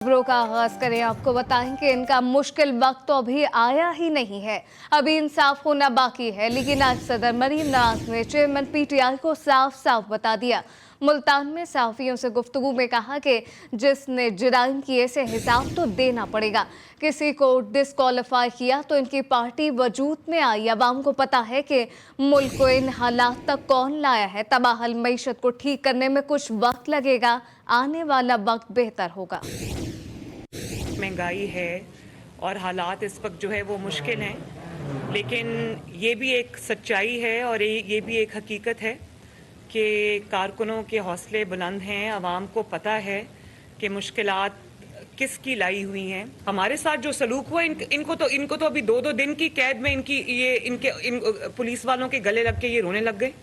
खबरों का आगाज करें। आपको बताएं कि इनका मुश्किल वक्त तो अभी आया ही नहीं है, अभी इंसाफ होना बाकी है। लेकिन आज सदर मरीम नवाज ने चेयरमैन पीटीआई को साफ साफ बता दिया। मुल्तान में सहाफियों से गुफ्तगू में कहा कि जिसने जुराइम किए से हिसाब तो देना पड़ेगा। किसी को डिस्क्वालीफाई किया तो इनकी पार्टी वजूद में आई। अवाम को पता है कि मुल्क को इन हालात तक कौन लाया है। तबाहल मईशत को ठीक करने में कुछ वक्त लगेगा, आने वाला वक्त बेहतर होगा। महंगाई है और हालात इस वक्त जो है वो मुश्किल हैं, लेकिन ये भी एक सच्चाई है और ये भी एक हकीकत है कि कारकुनों के हौसले बुलंद हैं। आवाम को पता है कि मुश्किलात किसकी लाई हुई हैं। हमारे साथ जो सलूक हुआ इनको तो अभी 2-2 दिन की कैद में इन पुलिस वालों के गले लग के ये रोने लग गए।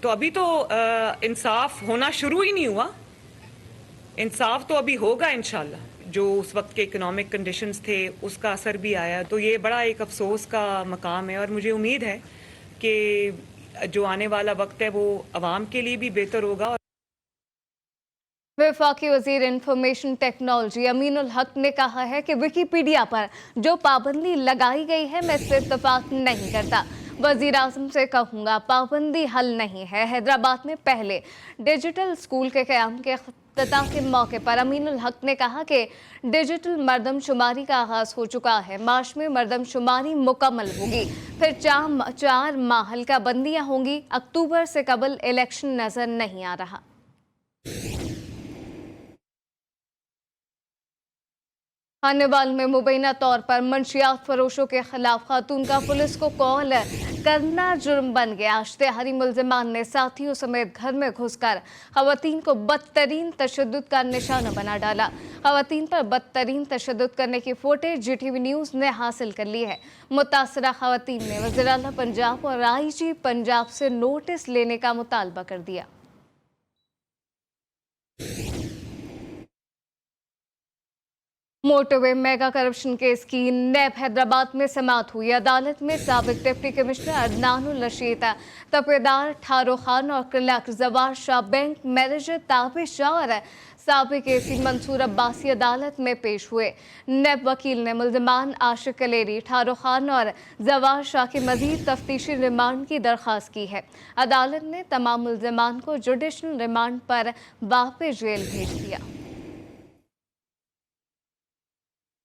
तो अभी तो इंसाफ होना शुरू ही नहीं हुआ। इंसाफ तो अभी होगा इंशाल्लाह। जो उस वक्त के इकोनॉमिक कंडीशंस थे उसका असर भी आया, तो ये बड़ा एक अफसोस का मकाम है। और मुझे उम्मीद है कि जो आने वाला वक्त है वो अवाम के लिए भी बेहतर होगा। वफाकी वजीर इंफॉर्मेशन टेक्नोलॉजी अमीनुल हक ने कहा है कि विकिपीडिया पर जो पाबंदी लगाई गई है, मैं इससे इत्तेफाक नहीं करता। वजीर आजम से कहूंगा, पाबंदी हल नहीं है। हैदराबाद में पहले डिजिटल स्कूल के क़याम के इफ्तिताह के मौके पर अमीनुल हक ने कहा कि डिजिटल मरदमशुमारी का आगाज हो चुका है। मार्च में मरदमशुमारी मुकम्मल होगी, फिर 4 माह हल्का बंदियां होंगी। अक्टूबर से कबल इलेक्शन नजर नहीं आ रहा। खानेवाल में मुबैना तौर पर मंशियात फरोशों के खिलाफ खातून का पुलिस को कॉल करना जुर्म बन गया। इश्तेहारी मुल्जिमान ने साथियों समेत घर में घुसकर खवातीन को बदतरीन तशद्दुद का निशाना बना डाला। खवातीन पर बदतरीन तशद्दुद करने की फुटेज जीटीवी न्यूज़ ने हासिल कर ली है। मुतासरा खवातीन ने वज़ीर आला पंजाब और आईजी पंजाब से नोटिस लेने का मुतालबा कर दिया। मोटरवे मेगा करप्शन केस की नैब हैदराबाद में समाअत हुई। अदालत में साबिक डिप्टी कमिश्नर अदनानुल रशीद, तपेदार ठारो खान और क्लर्क जवार शाह, बैंक मैनेजर ताबिश शाह और साबिक एसी मंसूर अब्बासी अदालत में पेश हुए। नैब वकील ने मुल्जिमान आशिक कलेरी, ठारो खान और जवार शाह की मजीद तफ्तीशी रिमांड की दरख्वास्त की है। अदालत ने तमाम मुल्जिमान को जुडिशल रिमांड पर वापस जेल भेज दिया।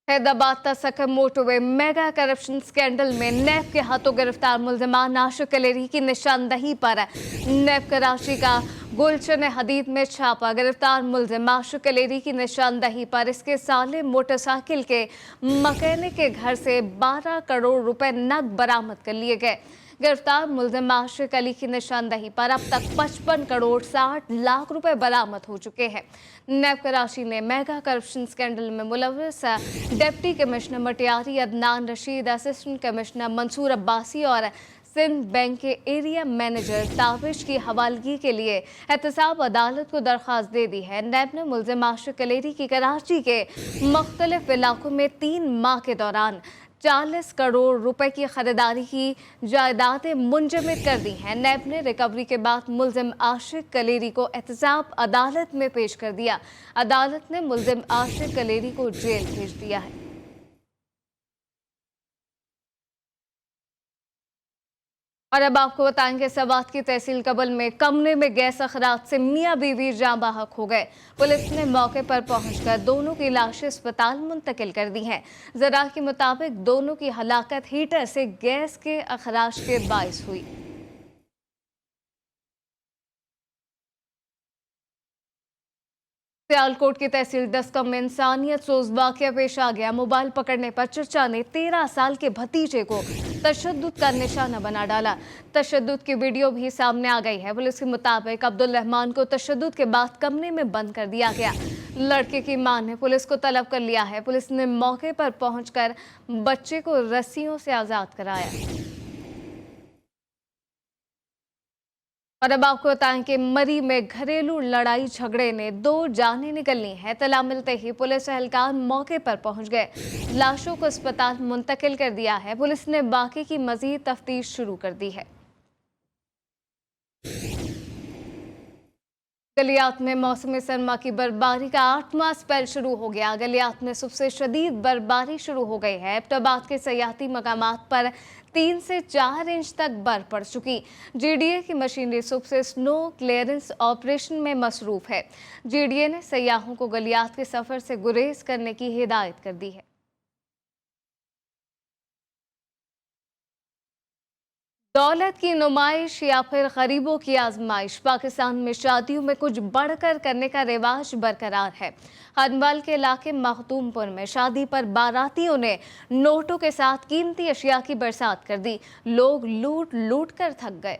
हैदराबाद तसकम मोटरवे मेगा करप्शन स्कैंडल में नैब के हाथों गिरफ्तार मुल्जिमान आशिक कलेरी की निशानदही पर नैब कराची का गुलशन हदीद में छापा। गिरफ्तार मुल्जिम आशिक कलेरी की निशानदही पर इसके साले मोटरसाइकिल के मकैनिक के घर से 12 करोड़ रुपए नकद बरामद कर लिए गए। गिरफ्तार मुल्जिम आशिक अली की निशानदही पर अब तक 55 करोड़ 60 लाख रुपए बरामद हो चुके हैं। नैब कराची ने मेगा करप्शन स्कैंडल में मुलव्वस deputy commissioner Matiari Adnan Rashid, assistant commissioner Mansoor Abbasi और सिंध बैंक के एरिया मैनेजर ताबिश की हवालगी के लिए एहतसाब अदालत को दरख्वास्त दे दी है। नैब ने मुल्जिम आशिक कलेरी की कराची के मुख्तलिफ इलाकों में 3 माह के दौरान 40 करोड़ रुपए की खरीदारी की जायदादें मुंजमद कर दी हैं। नैब ने रिकवरी के बाद मुल्जिम आशिक कलेरी को एहतसाब अदालत में पेश कर दिया। अदालत ने मुल्जिम आशिक कलेरी को जेल भेज दिया है। और अब आपको बताएंगे सवात की तहसील कबल में कमरे में गैस अखराज से मियां बीवी जाँ बहक हो गए। पुलिस ने मौके पर पहुंचकर दोनों की लाशें अस्पताल मुंतकिल कर दी हैं। जरा के मुताबिक दोनों की हलाकत हीटर से गैस के अखराज के बायस हुई। सियालकोट की तहसील दस्कम में इंसानियत सोज वाकया पेश आ गया। मोबाइल पकड़ने पर चचा ने 13 साल के भतीजे को तशद्दुद का निशाना बना डाला। तशद्दुद की वीडियो भी सामने आ गई है। पुलिस के मुताबिक अब्दुल रहमान को तशद्दुद के बाद कमरे में बंद कर दिया गया। लड़के की मां ने पुलिस को तलब कर लिया है। पुलिस ने मौके पर पहुंचकर बच्चे को रस्सियों से आजाद कराया। और अब आपको बताएं कि मरी में घरेलू लड़ाई झगड़े ने 2 जानें निकलनी है। तला मिलते ही पुलिस एहलकार मौके पर पहुंच गए। लाशों को अस्पताल मुंतकिल कर दिया है। पुलिस ने बाकी की मजीद तफ्तीश शुरू कर दी है। गलियात में मौसम सरमा की बर्फबारी का 8वां स्पेल शुरू हो गया। गलियात में सबसे शदीद बर्फबारी शुरू हो गई है। एबटाबाद के सयाहती मकामात पर 3 से 4 इंच तक बर्फ पड़ चुकी। जीडीए की मशीनरी सुबह से स्नो क्लियरेंस ऑपरेशन में मसरूफ है। जीडीए ने सयाहों को गलियात के सफर से गुरेज करने की हिदायत कर दी है। दौलत की नुमाइश या फिर गरीबों की आजमाइश। पाकिस्तान में शादियों में कुछ बढ़कर करने का रिवाज बरकरार है। हनवाल के इलाके मखदूमपुर में शादी पर बारातियों ने नोटों के साथ कीमती अशिया की बरसात कर दी। लोग लूट लूट कर थक गए।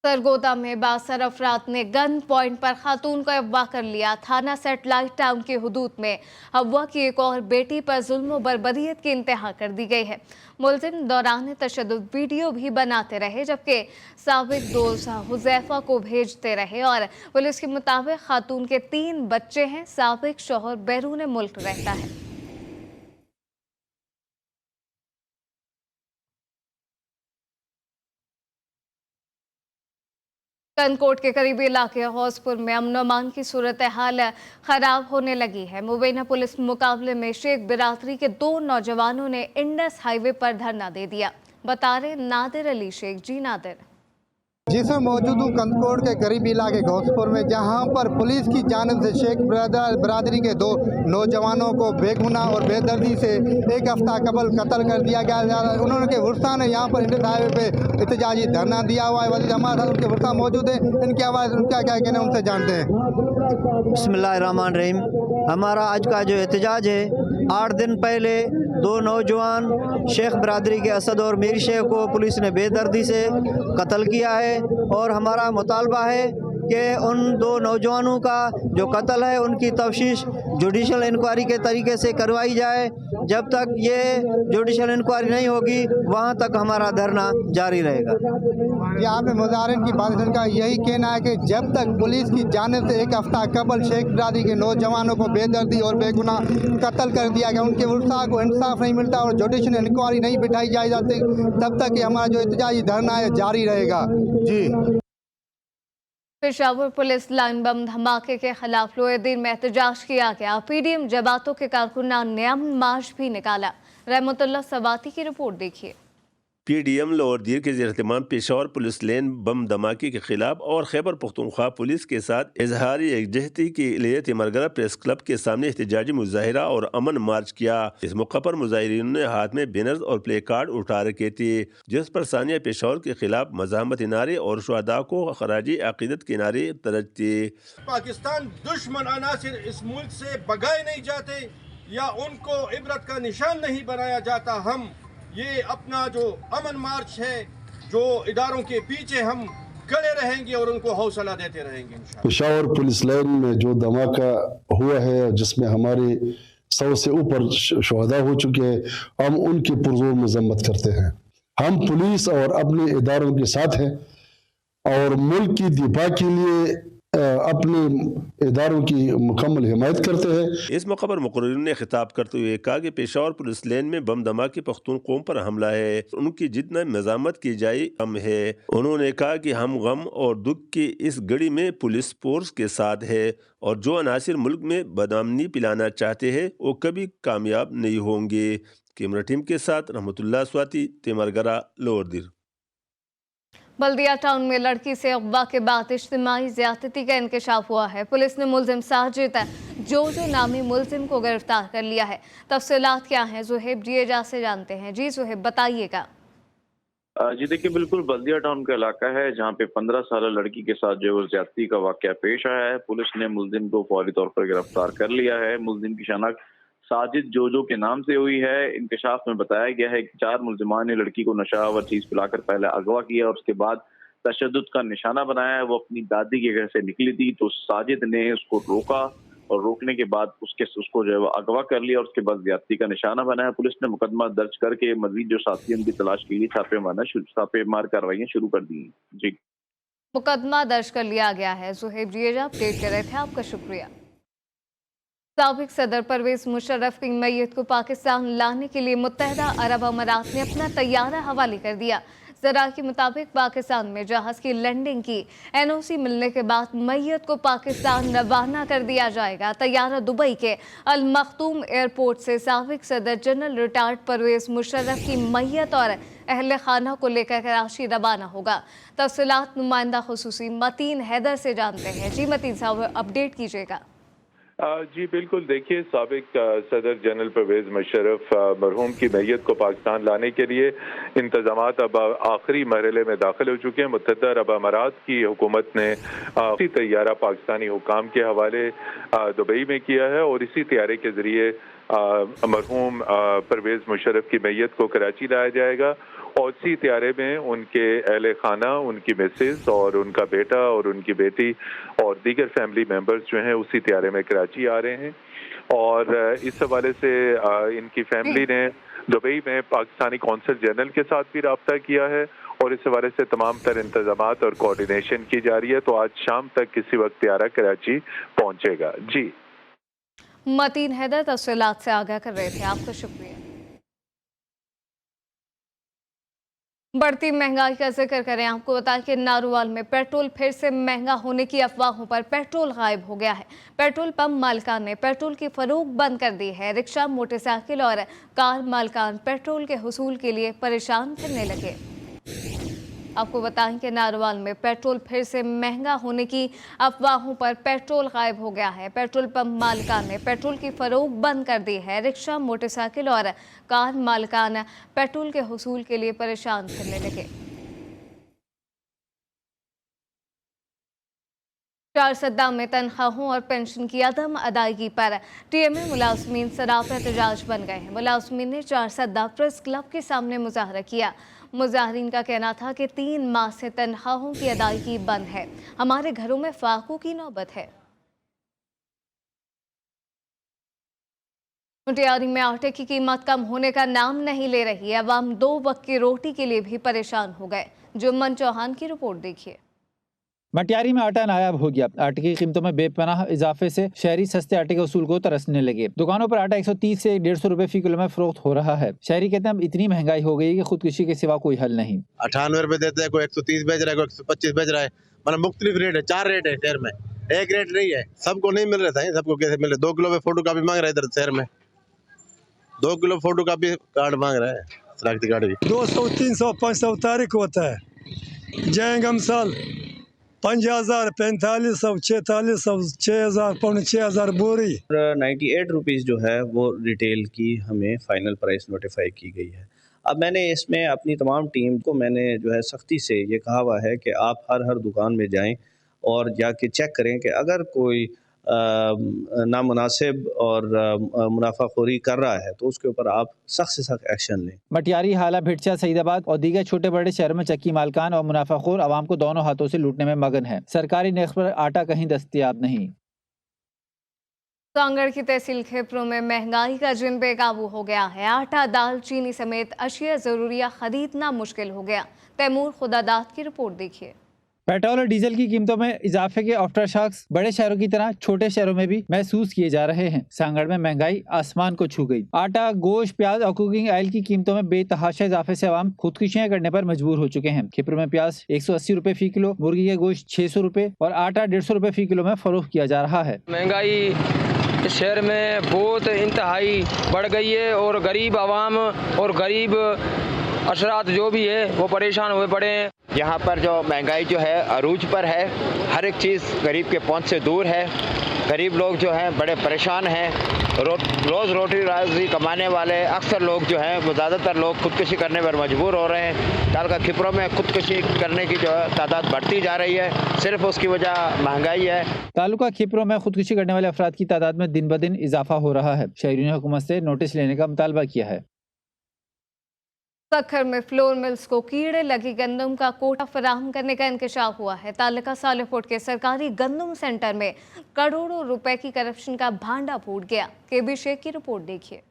सरगोदा में बासर अफराद ने गन पॉइंट पर खातून को अगवा कर लिया। थाना सेटेलाइट टाउन की हुदूद में अगवा की एक और बेटी पर जुल्म व बर्बरियत की इंतहा कर दी गई है। मुलजिम दौरान तशद्दुद वीडियो भी बनाते रहे, जबकि साबिक दोस्त हुजैफा को भेजते रहे। और पुलिस के मुताबिक खातून के 3 बच्चे हैं। साबिक शौहर बैरून मुल्क रहता है। कनकोट के करीबी इलाके हौसपुर में अमन अमान की सूरत हाल खराब होने लगी है। मुबैना पुलिस मुकाबले में शेख बिरादरी के 2 नौजवानों ने इंडस हाईवे पर धरना दे दिया। बता रहे नादिर अली शेख। जी नादिर। जिसमें मौजूद हूँ कंदकोट के करीबी इलाके घोसपुर में, जहाँ पर पुलिस की जानिब से शेख बरादरी के 2 नौजवानों को बेगुनाह और बेदर्दी से एक हफ्ता कबल कत्ल कर दिया गया। उन्होंने के वर्षा ने यहाँ पर इंडियन हाईवे पे एहतजाजी धरना दिया हुआ है। वजीर हमारे साथ उनके वर्षा मौजूद है, इनकी आवाज़ उनका क्या कहना है उनसे जानते हैं। बिस्मिल्लाहिर्रहमानिर्रहीम। हमारा आज का जो एहतजाज है, 8 दिन पहले 2 नौजवान शेख बरादरी के असद और मीर शेख को पुलिस ने बेदर्दी से कत्ल किया है। और हमारा मुतालबा है कि उन 2 नौजवानों का जो कत्ल है उनकी तफ्तीश जुडिशल इंक्वायरी के तरीके से करवाई जाए। जब तक ये जुडिशल इंक्वायरी नहीं होगी वहाँ तक हमारा धरना जारी रहेगा। यहाँ पे मुजाहिरीन की बात का यही कहना है कि जब तक पुलिस की जानिब से एक हफ्ता कबल शेख बरादरी के नौजवानों को बेदर्दी और बेगुनाह कत्ल कर दिया गया, उनके वर्षा को इंसाफ नहीं मिलता और जुडिशल इंक्वायरी नहीं बिठाई जाई जाती, तब तक हमारा जो एहतजाजी धरना है जारी रहेगा। जी। पेशावर पुलिस लाइन बम धमाके के खिलाफ लोहे दिन में एहतजाज किया गया। पीडीएम जमातों के कारकुनान ने अमन मार्च भी निकाला। रहमतुल्लाह सवाती की रिपोर्ट देखिए। पीडीएम लाहौर दीर के ज़ेर-ए-एहतमाम पेशावर पुलिस लेन बम धमाके के खिलाफ और खैबर पख्तूनख्वा पुलिस के साथ इजहारी एकजहती के लिए तिमरगरा प्रेस क्लब के सामने एहतजाजी मुजाहिरा और अमन मार्च किया। इस मौका पर मुजाहिरीन ने हाथ में बैनर्स और प्ले कार्ड उठा रखे थे, जिस पर सानिया पेशावर के खिलाफ मज़ाहमत नारे और शुहदा को खराजी अकीदत के नारे दर्ज थे। पाकिस्तान दुश्मन अनासिर इस मुल्क से भगाए नहीं जाते या उनको इबरत का निशान नहीं बनाया जाता। हम ये अपना जो अमन मार्च है, जो इदारों के पीछे हम खड़े रहेंगे और उनको हौसला देते रहेंगे इंशाअल्लाह। पेशावर पुलिस लाइन में जो धमाका हुआ है, जिसमें हमारे 100 से ऊपर शहदा हो चुके हैं, हम उनकी पुरजोर मजम्मत करते हैं। हम पुलिस और अपने इदारों के साथ हैं और मुल्क की दिफा के लिए अपने इदारों की मुकम्मल हिमायत करते हैं। इस मौका पर मुकर्रिर ने खिताब करते हुए कहा कि पेशावर पुलिस लेन में बम धमाके पख्तून कौम पर हमला है, उनकी जितना मज़ामत की जाए कम है। उन्होंने कहा कि हम गम और दुख की इस घड़ी में पुलिस फोर्स के साथ है और जो अनासिर मुल्क में बदनामी पिलाना चाहते हैं वो कभी कामयाब नहीं होंगे। कैमरा टीम के साथ रहमतुल्लाह स्वाति, तेमरगरा, लाहौर दीर। बल्दिया टाउन में लड़की से अगवा के बाद इज्तिमाई ज्यादती का इंकशाफ हुआ है। पुलिस ने मुलजिम साजिद जो नामी मुलजिम को गिरफ्तार कर लिया है। तफसीलात क्या हैं, जुहेब जिएजा से जानते हैं। जी जुहेब, बताइएगा। जी देखिए, बिल्कुल बल्दिया टाउन का इलाका है जहाँ पे 15 साल लड़की के साथ जो ज्यादती का वाकया पेश आया है। पुलिस ने मुलजिम को फौरी तौर पर गिरफ्तार कर लिया है। मुलजिम की शनाख्त साजिद जो के नाम से हुई है। इंकशाफ में बताया गया है कि 4 मुलजिमान ने लड़की को नशावर चीज पिलाकर पहले अगवा किया और उसके बाद तशद्दुद का निशाना बनाया है। वो अपनी दादी के घर से निकली थी तो साजिद ने उसको रोका और रोकने के बाद उसको जो है अगवा कर लिया और उसके बाद ज्यादती का निशाना बनाया। पुलिस ने मुकदमा दर्ज करके मजीद जो साथी उनकी तलाश के लिए छापेमार कार्रवाइयां शुरू कर दी। जी, मुकदमा दर्ज कर लिया गया है। जुहेब जिएजा अपडेट कर रहे थे, आपका शुक्रिया। साबिक सदर परवेज मुशर्रफ की मैयत को पाकिस्तान लाने के लिए मुत्तहदा अरब अमारात ने अपना तैयारा हवाले कर दिया। जरा के मुताबिक पाकिस्तान में जहाज की लैंडिंग की एनओसी मिलने के बाद मैयत को पाकिस्तान रवाना कर दिया जाएगा। तैयारा दुबई के अल मखतूम एयरपोर्ट से साबिक सदर जनरल रिटायर्ड परवेज मुशर्रफ की मैयत और अहले खाना को लेकर कराची रवाना होगा। तफसीलात नुमाइंदा खुसूसी मतीन हैदर से जानते हैं। जी मतीन साहब, अपडेट कीजिएगा। जी बिल्कुल, देखिए साबिक सदर जनरल परवेज मुशर्रफ मरहूम की मैयत को पाकिस्तान लाने के लिए इंतजामात अब आखिरी मरहले में दाखिल हो चुके हैं। मुत्तहदा अरब अमारात की हुकूमत ने इसी तैयारा पाकिस्तानी हुकाम के हवाले दुबई में किया है और इसी तैयारे के जरिए मरहूम परवेज मुशर्रफ की मैयत को कराची लाया जाएगा और इसी तैयारे में उनके अहले खाना, उनकी मिसेस और उनका बेटा और उनकी बेटी और दीगर फैमिली मेंबर्स जो हैं उसी तैयारे में कराची आ रहे हैं। और इस हवाले से इनकी फैमिली ने दुबई में पाकिस्तानी कौंसल जनरल के साथ भी रब्ता किया है और इस हवाले से तमाम तर इंतजामात और कोऑर्डिनेशन की जा रही है। तो आज शाम तक किसी वक्त तैयारा कराची पहुंचेगा। जी मतीन हैदर तफसीलात से आगाह कर रहे थे, आपका शुक्रिया। बढ़ती महंगाई का जिक्र करें, आपको बताएं कि नारोवाल में पेट्रोल फिर से महंगा होने की अफवाहों पर पेट्रोल गायब हो गया है। पेट्रोल पंप मालिकान ने पेट्रोल की फरोख्त बंद कर दी है। रिक्शा, मोटरसाइकिल और कार मालिकान पेट्रोल के हुसूल के लिए परेशान करने लगे। आपको बताएं कि नारोवाल में पेट्रोल फिर से महंगा होने की अफवाहों पर पेट्रोल गायब हो गया है। पेट्रोल पंप मालिकान ने पेट्रोल की फरोख्त बंद कर दी है। रिक्शा, मोटरसाइकिल और कार मालिकान पेट्रोल के हुसूल के लिए परेशान करने लगे। 4 सद्दा में तनख्वाहों और पेंशन की अदम अदायगी पर टीएमए मुलाजमीन सराफ एहतजाज बन गए हैं। मुलाजमीन ने 4 सद्दा प्रेस क्लब के सामने मुजाहरा किया। मुजाहरीन का कहना था कि 3 माह से तनख्वाहों की अदायगी बंद है। हमारे घरों में फाकों की नौबत है। तैयारी में आटे की कीमत कम होने का नाम नहीं ले रही है। अवाम 2 वक्त की रोटी के लिए भी परेशान हो गए। जुम्मन चौहान की रिपोर्ट देखिए। मटियारी में आटा नायाब हो गया। आटे की कीमतों में बेपनाह इजाफे से शहरी सस्ते आटे के उसूल को तरसने लगे। दुकानों पर आटा 130 से 150 रुपए फी किलो में फरोख्त हो रहा है। शहरी कहते हैं अब इतनी महंगाई हो गई कि खुदकुशी के सिवा कोई हल नहीं। 98 रुपए देते हैं, कोई 130 बेच रहा है, कोई 125 बेच रहा है। मतलब मुख्तलिफ रेट है, 4 रेट है शहर में, एक रेट नहीं है। सबको नहीं मिल रहा था, सबको कैसे मिल रहा है? 2 किलो में फोटो कापी मांग रहा है इधर शहर में, 2 किलो फोटो कापी कार्ड मांग रहा है, शनाख्ती कार्ड भी। 200, 300, 500 तारीख होता है। जाएंगे हम साल 5000, 4500, 4600, 6000, 6500 बोरी। 98 रुपीज़ जो है वो रिटेल की हमें फ़ाइनल प्राइस नोटिफाई की गई है। अब मैंने इसमें अपनी तमाम टीम को मैंने जो है सख्ती से ये कहा हुआ है कि आप हर दुकान में जाएं और जाके चेक करें कि अगर कोई नामुनासिब और मुनाफाखोरी कर रहा है तो उसके ऊपर आप सख्त से सख्त एक्शन लें। मटियारी, हाला, भिटचा, सईदाबाद और दीगर छोटे बड़े शहरों में चक्की मालकान और मुनाफाखोर आवाम को दोनों हाथों से लूटने में मगन है। सरकारी नर्ख पर आटा कहीं दस्तयाब नहीं। कांगड़ की तहसील खेपरों में महंगाई का जिन बेकाबू हो गया है। आटा, दाल, चीनी समेत अशिया जरूरिया खरीदना मुश्किल हो गया। तैमूर खुदादाद की रिपोर्ट देखिए। पेट्रोल और डीजल की कीमतों में इजाफे के आफ्टर शॉक्स बड़े शहरों की तरह छोटे शहरों में भी महसूस किए जा रहे हैं। सांगड़ में महंगाई आसमान को छू गई। आटा, गोश्त, प्याज और कुकिंग ऑयल की कीमतों में बेतहाशा इजाफे से आवाम खुदकुशियां करने पर मजबूर हो चुके हैं। खिपरों में प्याज 180 रुपए फी किलो, मुर्गी के गोश्त 600 रुपए और आटा 150 रुपए फी किलो में फरोख्त किया जा रहा है। महंगाई इस शहर में बहुत इंतहाई बढ़ गई है और गरीब आवाम और गरीब अशरात जो भी है वो परेशान हुए पड़े हैं। यहाँ पर जो महंगाई जो है अरूज पर है, हर एक चीज़ गरीब के पहुँच से दूर है। गरीब लोग जो हैं बड़े परेशान हैं। रोज़ रोटी राजी कमाने वाले अक्सर लोग जो हैं वो ज़्यादातर लोग खुदकुशी करने पर मजबूर हो रहे हैं। तालका खिपरों में खुदकुशी करने की जो है तादाद बढ़ती जा रही है, सिर्फ उसकी वजह महंगाई है। तालुका खिपरों में खुदकुशी करने वाले अफराद की तादाद में दिन ब दिन इजाफा हो रहा है। शहरियों ने हुकूमत से नोटिस लेने का मुतालबा किया है। सखर में फ्लोर मिल्स को कीड़े लगी गंदम का कोटा फराहम करने का इंकशाफ हुआ है। तालुका सालेकोट के सरकारी गंदम सेंटर में करोड़ों रुपए की करप्शन का भांडा फूट गया। केबी शेख की रिपोर्ट देखिए।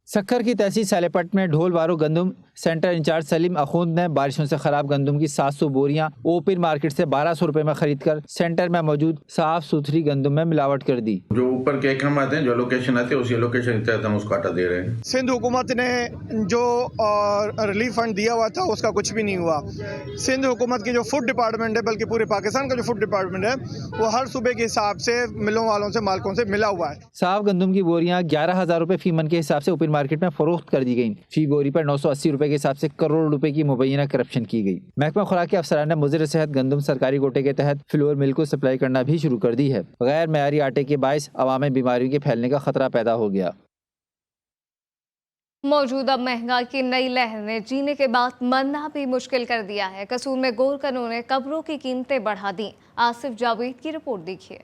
सक्खर की तहसील सालेपट में ढोल बारू गंदम सेंटर इंचार्ज सलीम अखूंद ने बारिशों से खराब गंदम की 700 बोरियां ओपन मार्केट से 1200 रुपए में खरीद कर सेंटर में मौजूद साफ सुथरी गंदम में मिलावट कर दी। जो ऊपर के एकम आते हैं, जो लोकेशन आते हैं, उसी लोकेशन के तहत हम उसको आटा दे रहे हैं। सिंध हुकूमत ने जो रिलीफ फंड दिया हुआ था उसका कुछ भी नहीं हुआ। सिंध हुकूमत की जो फूड डिपार्टमेंट है, बल्कि पूरे पाकिस्तान का जो फूड डिपार्टमेंट है, वो हर सूबे के हिसाब से मिलों वालों से, मालिकों से मिला हुआ है। साफ गंदम की बोरियां 11,000 रुपए फी मन के हिसाब से ओपन मार्केट में फरोख्त कर दी गई। फी बोरी पर 980 रुपए के हिसाब से करोड़ रुपए की मुबैना करप्शन की गई। महकमा खुराक के अफसरान ने मुज़िर सेहत गंदम सरकारी कोटे के तहत फ्लोर मिल को सप्लाई करना भी शुरू कर दी है। गैर मयारी आटे के बायस अवाम में बीमारियों के फैलने का खतरा पैदा हो गया। मौजूदा महंगाई की नई लहर ने जीने के बाद मरना भी मुश्किल कर दिया है। कसूर में गोरकनों ने कब्रों की कीमतें बढ़ा दी। आसिफ जावेद की रिपोर्ट देखिए।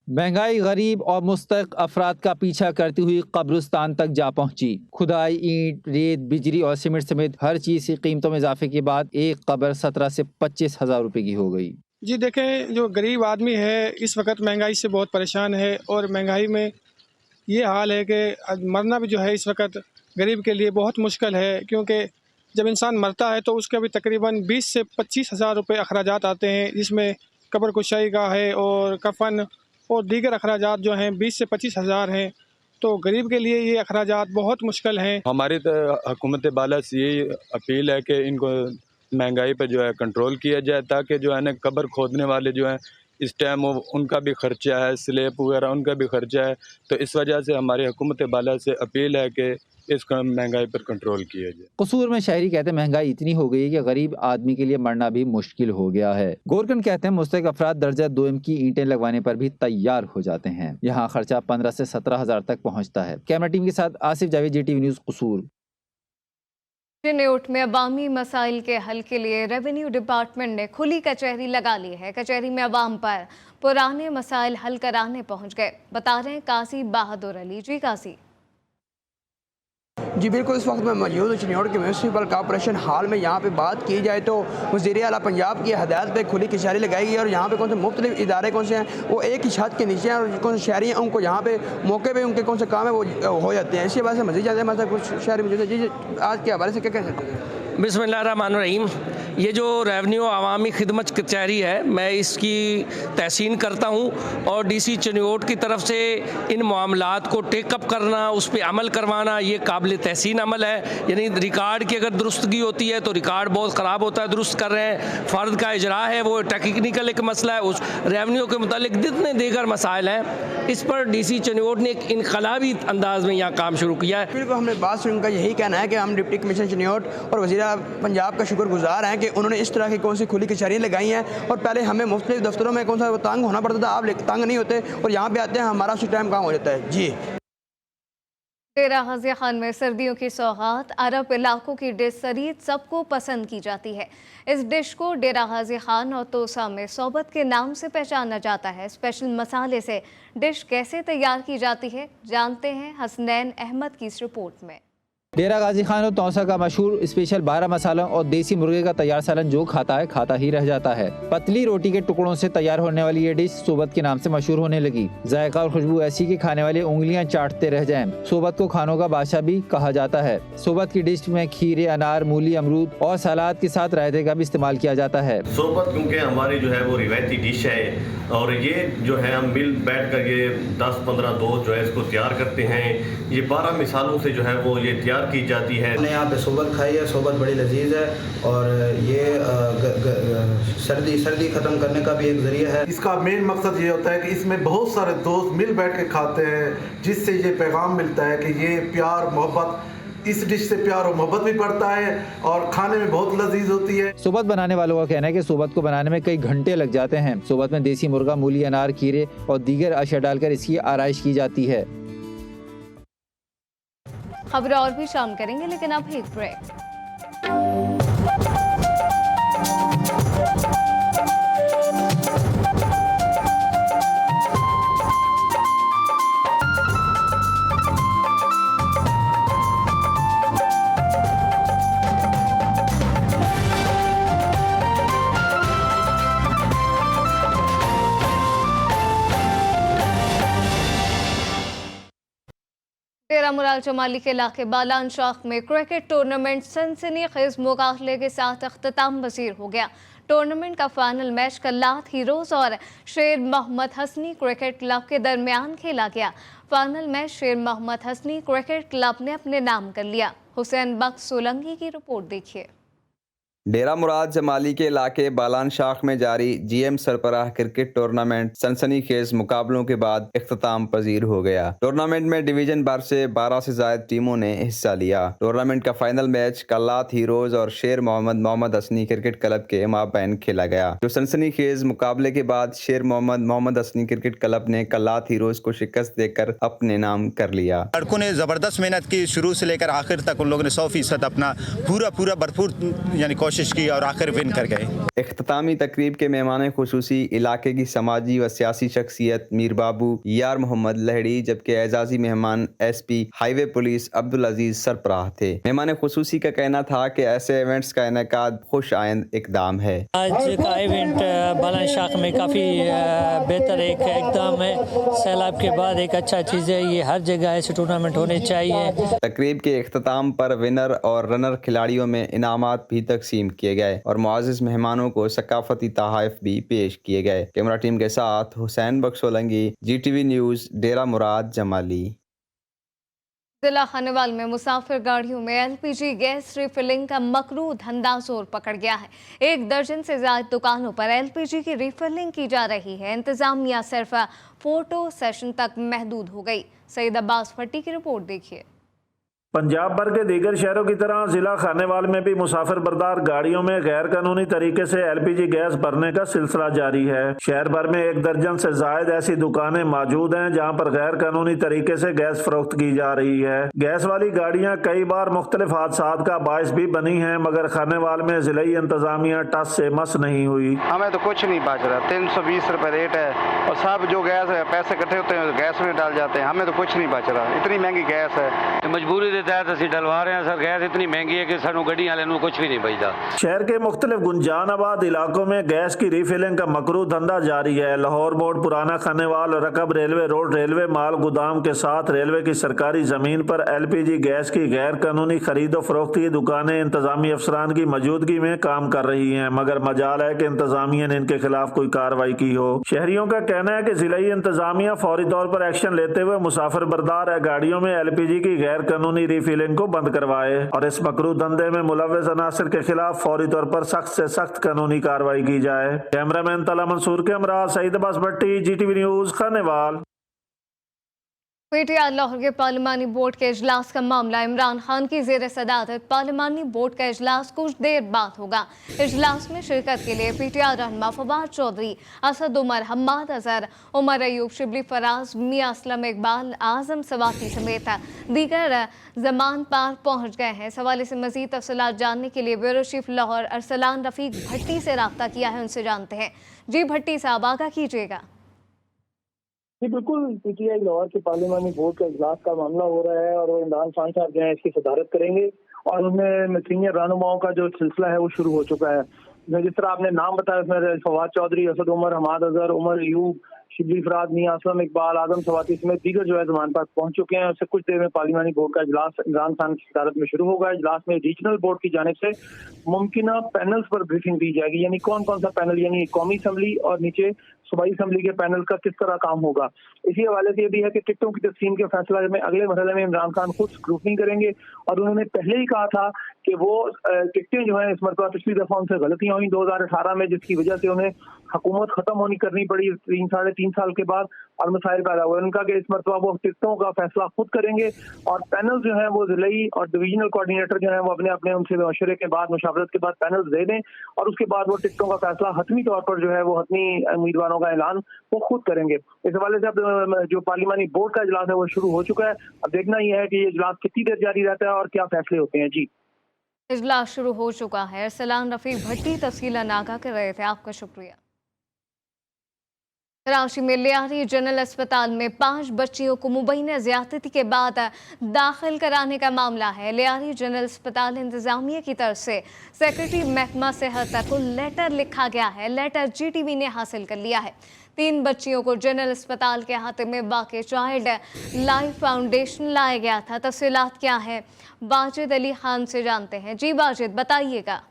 महंगाई गरीब और मुस्तक अफराद का पीछा करती हुई कब्रिस्तान तक जा पहुंची। खुदाई, ईंट, रेत, बिजली और सीमेंट समेत हर चीज की कीमतों में इजाफे के बाद एक कब्र 17 से 25 हजार रुपए की हो गई। जी देखें, जो गरीब आदमी है इस वक्त महंगाई से बहुत परेशान है, और महंगाई में ये हाल है कि मरना भी जो है इस वक्त गरीब के लिए बहुत मुश्किल है, क्योंकि जब इंसान मरता है तो उसके भी तकरीबन 20 से 25 हज़ार रुपये अखराजात आते हैं, जिसमें कब्र कुशाई का है और कफन और दीगर अखराजात जो हैं 20 से 25 हज़ार हैं। तो गरीब के लिए ये अखराजात बहुत मुश्किल हैं। हमारी हुकूमत बाला से यही अपील है कि इनको महंगाई पर जो है कंट्रोल किया जाए, ताकि जो है ना कब्र खोदने वाले जो हैं इस टाइम उनका भी खर्चा है, स्लेब वगैरह उनका भी खर्चा है। तो इस वजह से हमारी हुकूमत बाला से अपील है कि इसका महंगाई पर कंट्रोल किया जाए। कसूर में शहरी कहते हैं महंगाई इतनी हो गई है कि गरीब आदमी के लिए मरना भी मुश्किल हो गया है। गोरकन कहते हैं मुस्तक अफराद दर्जा 2M की ईंटें लगवाने पर भी तैयार हो जाते हैं। यहाँ खर्चा 15 से 17 हजार तक पहुँचता है। कैमरा टीम के साथ आसिफ जावेद, JTV न्यूज़, कसूर। चिन्योट में अवामी मसाइल के हल के लिए रेवेन्यू डिपार्टमेंट ने खुली कचहरी लगा ली है। कचहरी में अवाम पर पुराने मसाइल हल कराने पहुँच गए, बता रहे हैं काजी बहादुर अली। जी काजी। जी बिल्कुल, इस वक्त मैं मौजूद हूँ चिन्योट के म्यूनसिपल कॉर्पोरेशन हॉल में। यहाँ पे बात की जाए तो वज़ीर आला पंजाब की हदायत पे खुली कचहरी लगाई गई, और यहाँ पे कौन से मुख्तलिफ इदारे कौन से हैं वो एक ही छत के नीचे हैं, और कौन से शहरी हैं उनको यहाँ पे मौके पे उनके कौन से काम है वो हो जाते हैं। इसी वजह से मज़ीद ज़्यादा मतलब कुछ शहरी मौजूद है। जी आज के हवाले से क्या कह सकते हैं? बिस्मिल्लाहिर्रहमानिर्रहीम। ये जो रेवेन्यू अवामी खिदमत कचहरी है, मैं इसकी तहसीन करता हूँ, और DC चिन्योट की तरफ से इन मामलात को टेकअप करना, उस पर अमल करवाना, ये काबिल तहसीन अमल है। यानी रिकॉर्ड की अगर दुरुस्तगी होती है तो रिकॉर्ड बहुत ख़राब होता है, दुरुस्त कर रहे हैं। फ़र्द का इजरा है वो टेक्निकल एक मसला है। उस रेवेन्यू के मुतालिक जितने दीगर मसाइल हैं, इस पर DC चिन्योट ने एक इनकलाबी अंदाज में यहाँ काम शुरू किया है। बिल्कुल, हमने बात सुन उनका यही कहना है कि हम डिप्टी कमिश्नर चिन्योट और वज़ीर पंजाब का शुक्रगुजार हैं कि उन्होंने इस तरह की कौन सी खुली कचहरियाँ लगाई हैं। और पहले हमें मुख्तलिफ दफ्तरों में कौन सा तंग होना पड़ता था, आप तंग नहीं होते और यहाँ पे आते हैं, हमारा उसी टाइम काम हो जाता है। जी। डेरा गाजी खान में सर्दियों की सौगात अरब इलाकों की डिश सरीद सबको पसंद की जाती है। इस डिश को डेरा गाजी खान और तोसा में सोबत के नाम से पहचाना जाता है। स्पेशल मसाले से डिश कैसे तैयार की जाती है, जानते हैं हसनैन अहमद की इस रिपोर्ट में। डेरा गाजी खान और तौसा का मशहूर स्पेशल 12 मसालों और देसी मुर्गे का तैयार सालन जो खाता है खाता ही रह जाता है। पतली रोटी के टुकड़ों से तैयार होने वाली ये डिश सोबत के नाम से मशहूर होने लगी। जायका और खुशबू ऐसी कि खाने वाले उंगलियां चाटते रह जाएं। सोबत को खानों का बादशाह भी कहा जाता है। सोबत की डिश में खीरे, अनार, मूली, अमरूद और सलाद के साथ रायते का भी इस्तेमाल किया जाता है। सोबत क्योंकि हमारी जो है वो रिवायती डिश है, और ये जो है हम मिल बैठ कर ये 10-15 दोस्त जो है इसको तैयार करते हैं। ये 12 मिसालों से जो है वो ये तैयार की जाती है। हमने यहाँ पे सोबत खाई है, सोबत बड़ी लजीज है, और ये सर्दी ख़त्म करने का भी एक जरिया है। इसका मेन मकसद ये होता है कि इसमें बहुत सारे दोस्त मिल बैठ के खाते हैं, जिससे ये पैगाम मिलता है कि ये प्यार मोहब्बत, इस डिश से प्यार और मोहब्बत भी बढ़ता है और खाने में बहुत लजीज होती है। सोबत बनाने वालों का कहना है कि सोबत को बनाने में कई घंटे लग जाते हैं। सोबत में देसी मुर्गा, मूली, अनार, खीरे और दीगर अशिया डालकर इसकी आराइश की जाती है। खबरें और भी शाम करेंगे, लेकिन अब एक ब्रेक। डेरा मुराद फिलहाल जमाली के इलाके बालान शाख में क्रिकेट टूर्नामेंट सनसनीखेज मुकाबले के साथ अख्ताम पजीर हो गया। टूर्नामेंट का फाइनल मैच कल्लात हीरोज और शेर मोहम्मद हसनी क्रिकेट क्लब के दरमियान खेला गया। फाइनल मैच शेर मोहम्मद हसनी क्रिकेट क्लब ने अपने नाम कर लिया। हुसैन बख्श सोलंकी की रिपोर्ट देखिए। डेरा मुराद जमाली के इलाके बालान शाख में जारी GM सरबराह क्रिकेट टूर्नामेंट सनसनीखेज मुकाबलों के बाद इख्तिताम पजीर हो गया। टूर्नामेंट में डिवीजन भर से 12 से ज्यादा टीमों ने हिस्सा लिया। टूर्नामेंट का फाइनल मैच कल्लात हीरोज और शेर मोहम्मद हसनी क्रिकेट क्लब के माबैन खेला गया। जो सनसनीखेज मुकाबले के बाद शेर मोहम्मद हसनी क्रिकेट क्लब ने कल्लात हीरोज को शिकस्त देकर अपने नाम कर लिया। लड़कों ने जबरदस्त मेहनत की, शुरू से लेकर आखिर तक उन लोगों ने 100% अपना पूरा भरपूर यानी कोशिश की और आखिर विन कर गए। इख्तितामी तकरीब के मेहमान खुसूसी इलाके की समाजी व सियासी शख्सियत मीर बाबू यार मोहम्मद लहड़ी, जबकि एजाजी मेहमान SP हाईवे पुलिस अब्दुल अजीज सरबराह थे। मेहमान खुसूसी का कहना था कि ऐसे इवेंट्स का इनेकाद खुश आइंद इकदाम है। आज का इवेंट बालान शाख में काफ़ी बेहतर एक इकदाम है। सैलाब के बाद एक अच्छा चीज़ है, ये हर जगह ऐसे टूर्नामेंट होने चाहिए। तकरीब के इख्तिताम पर विनर और रनर खिलाड़ियों में इनामात भी तकसीम किए गए और मुआज़िज़ मेहमानों को सकाफती तोहफ़े भी पेश किए गए। कैमरा टीम के साथ हुसैन बख्श सोलंकी, GTV न्यूज़, डेरा मुराद जमाली। जिला खानेवाल में मुसाफिर गाड़ियों में LPG गैस रिफिलिंग का मकरू धंधा जोर पकड़ गया है। 1 दर्जन से ज्यादा दुकानों पर LPG की रिफिलिंग की जा रही है। इंतजामिया सिर्फ फोटो सेशन तक महदूद हो गई। सईद अब्बास भट्टी की रिपोर्ट देखिए। पंजाब भर के दीगर शहरों की तरह जिला खानेवाल में भी मुसाफिर बरदार गाड़ियों में गैर कानूनी तरीके से LPG गैस भरने का सिलसिला जारी है। शहर भर में 1 दर्जन से ज्यादा ऐसी दुकानें मौजूद हैं जहां पर गैर कानूनी तरीके से गैस फरोख्त की जा रही है। गैस वाली गाड़ियां कई बार मुख्तलिफ हादसात का बायस भी बनी हैं, मगर खानेवाल में जिलाई इंतजामिया टस से मस नहीं हुई। हमें तो कुछ नहीं बच रहा, 320 रुपए रेट है और सब जो गैस है पैसे इकट्ठे होते हैं गैस में डाल जाते हैं। हमें तो कुछ नहीं बच रहा, इतनी महंगी गैस है। मजबूरी तहत असं डलवा रहे हैं सर। गैस इतनी महंगी है कि सानू गड्डी वाले नू कुछ भी नहीं बचता। शहर के मुख्तलिफ गुंजानाबाद इलाकों में गैस की रिफिलिंग का मकरू धंधा जारी है। लाहौर मोड़, पुराना खानेवाल, रकब रेलवे रोड, रेलवे माल गोदाम के साथ रेलवे की सरकारी जमीन पर LPG गैस की गैर कानूनी खरीदो फरोख्त की दुकानें इंतजामी अफसरान की मौजूदगी में काम कर रही हैं, मगर मजाल है कि इंतजामिया ने इनके खिलाफ कोई कार्रवाई की हो। शहरियों का कहना है कि जिलाई इंतजामिया फौरी तौर पर एक्शन लेते हुए मुसाफिर बरदार गाड़ियों में LPG की गैर कानूनी रिफिलिंग को बंद करवाए और इस मकरू धंधे में मुलव्वस अनासिर के खिलाफ फौरी तौर पर सख्त से सख्त कानूनी कार्रवाई की जाए। कैमरामैन तला मंसूर के हमरा सईद अब्बास भट्टी, GTV news, Khanewal. PTI Lahore के पार्लिमानी बोर्ड के इजलास का मामला इमरान खान की ज़ेर सदारत पार्लिमानी बोर्ड का इजलास कुछ देर बाद होगा। इजलास में शिरकत के लिए PTI रहनुमा फवाद चौधरी, असद उमर, हम्माद अजहर, उमर अयूब, शिबली फराज, मियां असलम इकबाल, आजम सवाती समेत दीगर जमान पार्क पहुँच गए हैं। इस हवाले से मजीद तफसीलात जानने के लिए ब्यूरो चीफ लाहौर अरसलान रफीक भट्टी से रब्ता किया है, उनसे जानते हैं। जी भट्टी साहब, आगाह कीजिएगा। जी बिल्कुल, PTI लाहौर के पार्लिमानी बोर्ड का इजलास का मामला हो रहा है और वो इमरान खान साहब जो है इसकी सदारत करेंगे और उनमें सीनियर रहनुमाओं का जो सिलसिला है वो शुरू हो चुका है। जिस तरह आपने नाम बताया उसमें फवाद चौधरी, असद उमर, हमाद अजहर, उमर अयूब, शिबली फराज, मियां असलम इकबाल, आजम सवाती समेत दीगर जो है जमान पार्क पहुंच चुके हैं। उससे कुछ देर में पार्लिमानी बोर्ड का इजलास इमरान खान की सदारत में शुरू होगा। इजलास में रीजनल बोर्ड की जानिब से मुमकिन पैनल्स पर ब्रीफिंग दी जाएगी, यानी कौन कौन सा पैनल, यानी कौमी असम्बली और नीचे सूबाई असम्बली के पैनल का किस तरह काम होगा। इसी हवाले से ये भी है कि टिकटों की तकसीम के फैसला में अगले मरहले में इमरान खान खुद स्क्रूटनी करेंगे और उन्होंने पहले ही कहा था कि वो टिकटें जो है इस मरतबा पिछली दफा उनसे गलतियां हुई 2018 में, जिसकी वजह से उन्हें हुकूमत खत्म होनी करनी पड़ी 3-3.5 साल के बाद और मसाइल पैदा हुए। उनका कि इस मरतबा वो टिकटों का फैसला खुद करेंगे और पैनल जो है वो जिलाई और डिवीजनल कोऑर्डिनेटर जो है वो अपने अपने उनसे मशवरे के बाद, मुशावरत के बाद पैनल दे दें और उसके बाद वो टिकटों का फैसला हतमी तौर पर जो है वो हतमी उम्मीदवारों का ऐलान वो खुद करेंगे। इस हवाले से अब जो पार्लिमानी बोर्ड का इजलास है वो शुरू हो चुका है। अब देखना यह है कि ये इजलास कितनी देर जारी रहता है और क्या फैसले होते हैं। जी, इजलास शुरू हो चुका है। अरसलान रफीक भट्टी तफसीलात आगाह कर रहे थे, आपका शुक्रिया। कराची में लियारी जनरल अस्पताल में 5 बच्चियों को मुबैना ज्यादती के बाद दाखिल कराने का मामला है। लियारी जनरल अस्पताल इंतजामिया की तरफ से सेक्रेटरी महकमा सेहत को लेटर लिखा गया है। लेटर GTV ने हासिल कर लिया है। 3 बच्चियों को जनरल अस्पताल के अहाते में वाक़ चाइल्ड लाइफ फाउंडेशन लाया गया था। तफसीलात क्या है, वाजिद अली खान से जानते हैं। जी वाजिद, बताइएगा।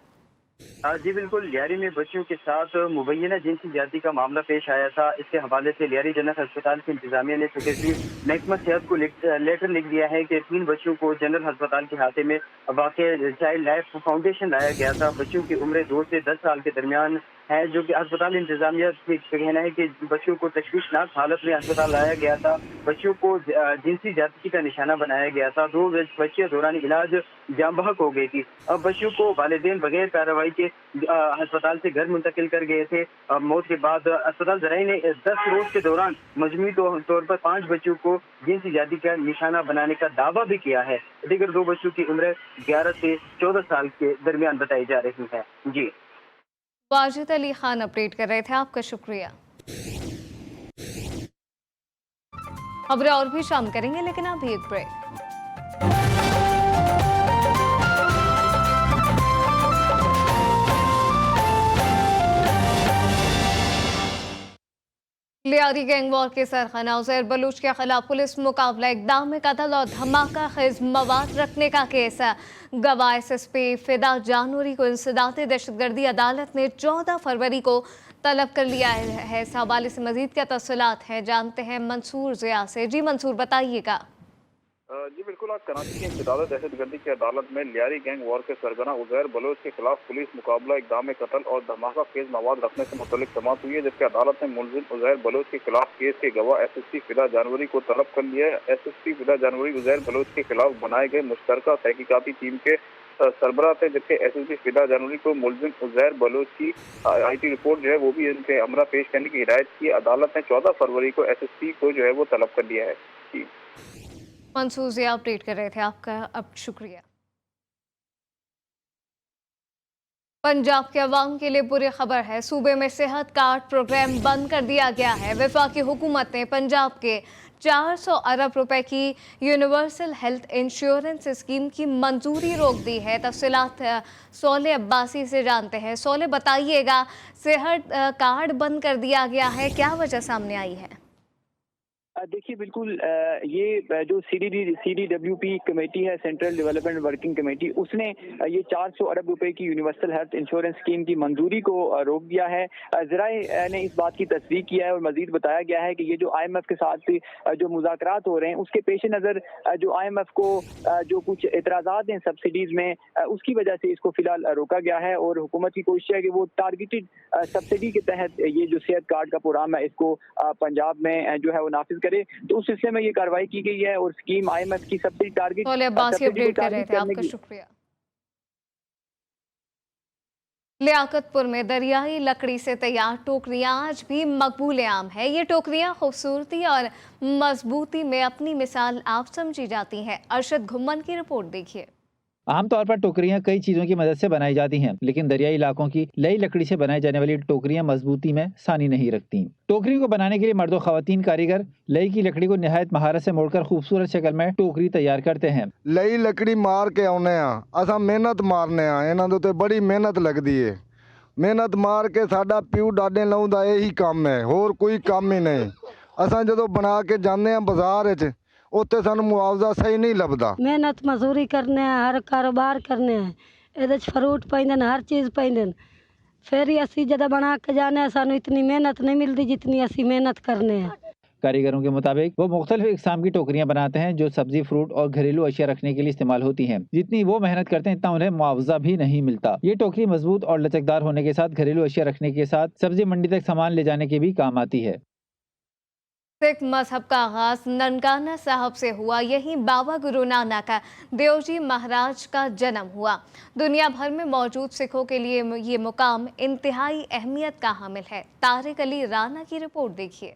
जी बिल्कुल, लियारी में बच्चियों के साथ मुबैना जिनसी ज्यादती का मामला पेश आया था। इसके हवाले से लियारी जनरल अस्पताल की इंतजामिया ने सेक्रेटरी महकमा सेहत को लेटर लिख दिया है कि 3 बच्चों को जनरल अस्पताल के हाथे में वाक़ चाइल्ड लाइफ फाउंडेशन लाया गया था। बच्चों की उम्र 2 से 10 साल के दरमियान है, जो कि अस्पताल इंतजामिया का कहना है कि बच्चों को तशवीशनाक हालत में अस्पताल लाया गया था। बच्चों को जिनसी ज्यादती का निशाना बनाया गया था। 2 बच्चियां दौरान इलाज जाम बहक हो गई थी। अब बच्चों को वालिदैन बगैर कार्रवाई के अस्पताल से घर मुंतकिल कर गए थे। मौत के बाद अस्पताल ज़राई ने 10 रोज के दौरान मजमूई तौर पर 5 बच्चों को जिनसी ज्यादती का निशाना बनाने का दावा भी किया है। दीगर 2 बच्चों की उम्र 11 से 14 साल के दरमियान बताई जा रही है। जी, वाजिद अली खान अपडेट कर रहे थे, आपका शुक्रिया। खबरें और भी शाम करेंगे, लेकिन अभी एक ब्रेक। लियारी गैंग वॉर के सरगना उज़ैर बलूच के खिलाफ पुलिस मुकाबला इक़दाम कत्ल और धमाका खेज मवाद रखने का केस है। गवाह SSP फिदा जानूरी को इंसदाद दहशतगर्दी अदालत ने 14 फरवरी को तलब कर लिया है। इस हवाले से मजीद क्या तफसीलात हैं, जानते हैं मंसूर ज़िया से। जी मंसूर, बताइएगा। जी बिल्कुल, आज कराची की इंसदाद दहशतगर्दी की अदालत में लियारी गैंग वॉर के सरगना उज़ैर बलोच के खिलाफ पुलिस मुकाबला इक़दाम कत्ल और धमाका खेज मवाद रखने से मुतल्लिक समाअत हुई है, जबकि अदालत ने मुलजिम उज़ैर बलोच के खिलाफ केस के गवाह SSP फिदा जानवरी को तलब कर लिया है। SSP फिदा जानवरी उज़ैर बलोच के खिलाफ बनाए गए मुश्तरका तहकीकाती टीम के सरबराह थे, जबकि SSP फिदा जानवरी को मुलजिम उज़ैर बलोच की IT रिपोर्ट जो है वो भी इनके हमरा पेश करने की हिदायत की। अदालत ने 14 फरवरी को SSP को जो है वो तलब कर लिया है। जी मंसूर ज़िया अपडेट कर रहे थे, आपका अब शुक्रिया। पंजाब के अवाम के लिए बुरी खबर है, सूबे में सेहत कार्ड प्रोग्राम बंद कर दिया गया है। वफाकी हुकूमत ने पंजाब के 400 अरब रुपए की यूनिवर्सल हेल्थ इंश्योरेंस स्कीम की मंजूरी रोक दी है। तफसीलात सोले अब्बासी से जानते हैं। सोले, बताइएगा, सेहत कार्ड बंद कर दिया गया है, क्या वजह सामने आई है? देखिए बिल्कुल, ये जो CDWP कमेटी है, सेंट्रल डेवलपमेंट वर्किंग कमेटी, उसने ये 400 अरब रुपए की यूनिवर्सल हेल्थ इंश्योरेंस स्कीम की मंजूरी को रोक दिया है। ज़राए ने इस बात की तस्दीक किया है और मजीद बताया गया है कि ये जो IMF के साथ जो मुज़ाकरात हो रहे हैं, उसके पेश नज़र जो IMF को जो कुछ एतराज़ात हैं सब्सिडीज़ में, उसकी वजह से इसको फिलहाल रोका गया है। और हुकूमत की कोशिश है कि वो टारगेटेड सब्सिडी के तहत ये जो सेहत कार्ड का प्रोग्राम है, इसको पंजाब में जो है वो नाफिज करे। तो उस सिलसिले में ये कार्रवाई की गई है और स्कीम IMF की सब्सिडी टारगेट अपडेट कर रहे थे, आपका शुक्रिया। लियाकतपुर में दरियाई लकड़ी से तैयार टोकरियां आज भी मकबूल आम है। ये टोकरियां खूबसूरती और मजबूती में अपनी मिसाल आप समझी जाती हैं। अरशद घुम्मन की रिपोर्ट देखिए। आमतौर पर टोकरियां कई चीजों की मदद से बनाई जाती हैं, लेकिन दरियाई इलाकों की लई लकड़ी से बनाई जाने वाली टोकरियां मजबूती में सानी नहीं रखती। टोकरी को बनाने के लिए मर्द और खवातीन कारीगर लई की लकड़ी को निहायत महारत से मोड़कर खूबसूरत शक्ल में टोकरी तैयार करते हैं। लई लकड़ी मार के आने असा मेहनत मारने इन्हां दे उत्ते बड़ी मेहनत लगती है। मेहनत मार के साडा प्यू डाडे लाउं दा यही काम है, होर कोई काम ही नहीं। असा जो बना के जाने बाजार विच उत्ते सानू मुआवजा सही नहीं लभदा। मेहनत मजदूरी करने हर कारोबार करने इहदे च फ्रूट पैंदे हर चीज़ पैंदे, फिर ही असी जदा बना के जाने सानू इतनी मेहनत नहीं मिलती जितनी असी मेहनत करने हैं। कारीगरों के मुताबिक वो मुख्तलिफ इकसाम की टोकरियां बनाते हैं जो सब्जी, फ्रूट और घरेलू अशिया रखने के लिए इस्तेमाल होती हैं। जितनी वो मेहनत करते हैं इतना उन्हें मुआवजा भी नहीं मिलता। ये टोकरी मजबूत और लचकदार होने के साथ घरेलू अशिया रखने के साथ सब्जी मंडी तक सामान ले जाने के भी काम आती है। सिख मजहब का आगाज ननकाना साहब से हुआ। यहीं बाबा गुरु नानक देव जी महाराज का जन्म हुआ। दुनिया भर में मौजूद सिखों के लिए ये मुकाम इंतहाई अहमियत का हामिल है। तारिक अली राना की रिपोर्ट देखिए।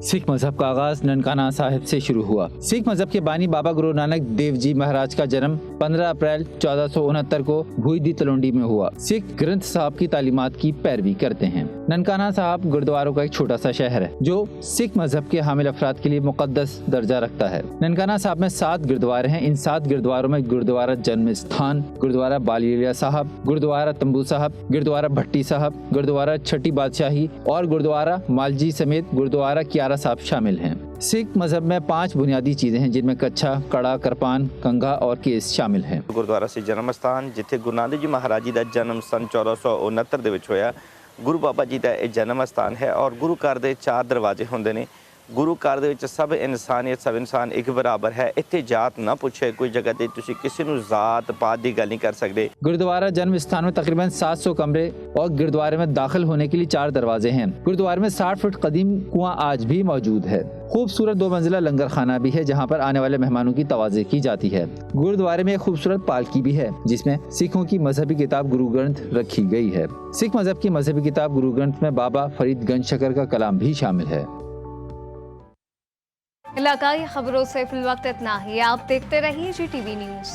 सिख मजहब का आगाज ननकाना साहिब से शुरू हुआ। सिख मजहब के बानी बाबा गुरु नानक देव जी महाराज का जन्म 15 अप्रैल 1469 को भुईदी तलोंडी में हुआ। सिख ग्रंथ साहब की तालीमात की पैरवी करते हैं। ननकाना साहब गुरुद्वारों का एक छोटा सा शहर है जो सिख मजहब के हामिल अफराद के लिए मुकद्दस दर्जा रखता है। ननकाना साहब में 7 गुरुद्वारे हैं। इन 7 गुरुद्वारों में गुरुद्वारा जन्म स्थान, गुरुद्वारा बालीलिया साहब, गुरुद्वारा तंबू साहब, गुरुद्वारा भट्टी साहब, गुरुद्वारा छठी बादशाही और गुरुद्वारा मालजी समेत गुरुद्वारा कियारा साहब शामिल हैं। सिख मजहब में 5 बुनियादी चीजें हैं जिनमें कच्छा, कड़ा, कृपान, कंघा और केस शामिल हैं। गुरुद्वारा से जन्म स्थान जिथे गुरु नानक जी महाराज जी का जन्म सन 1469 ਦੇ ਵਿੱਚ ਹੋਇਆ। गुरु बाबा जी का यह जन्म स्थान है और गुरु घर के 4 दरवाजे होंगे ने। गुरु घर ਦੇ ਵਿੱਚ सब इंसानियत, सब इंसान एक बराबर है। इत्थे जात ना पूछे, कोई जगह ते तुसी किसी नूं जात पात दी गल नहीं कर सकते। गुरुद्वारा जन्म स्थान में तकरीबन 700 कमरे और गुरुद्वारे में दाखिल होने के लिए 4 दरवाजे हैं। गुरुद्वारे में 60 फुट कदीम कुआं आज भी मौजूद है। खूबसूरत 2 मंजिला लंगर खाना भी है जहाँ पर आने वाले मेहमानों की तवाज़े की जाती है। गुरुद्वारे में एक खूबसूरत पालकी भी है जिसमें सिखों की मजहबी किताब गुरु ग्रंथ रखी गई है। सिख मजहब की मजहबी किताब गुरु ग्रंथ में बाबा फरीद गंज शकर का कलाम भी शामिल है। इलाकाई खबरों से फिलवक्त इतना ही। आप देखते रहिए GTV न्यूज़।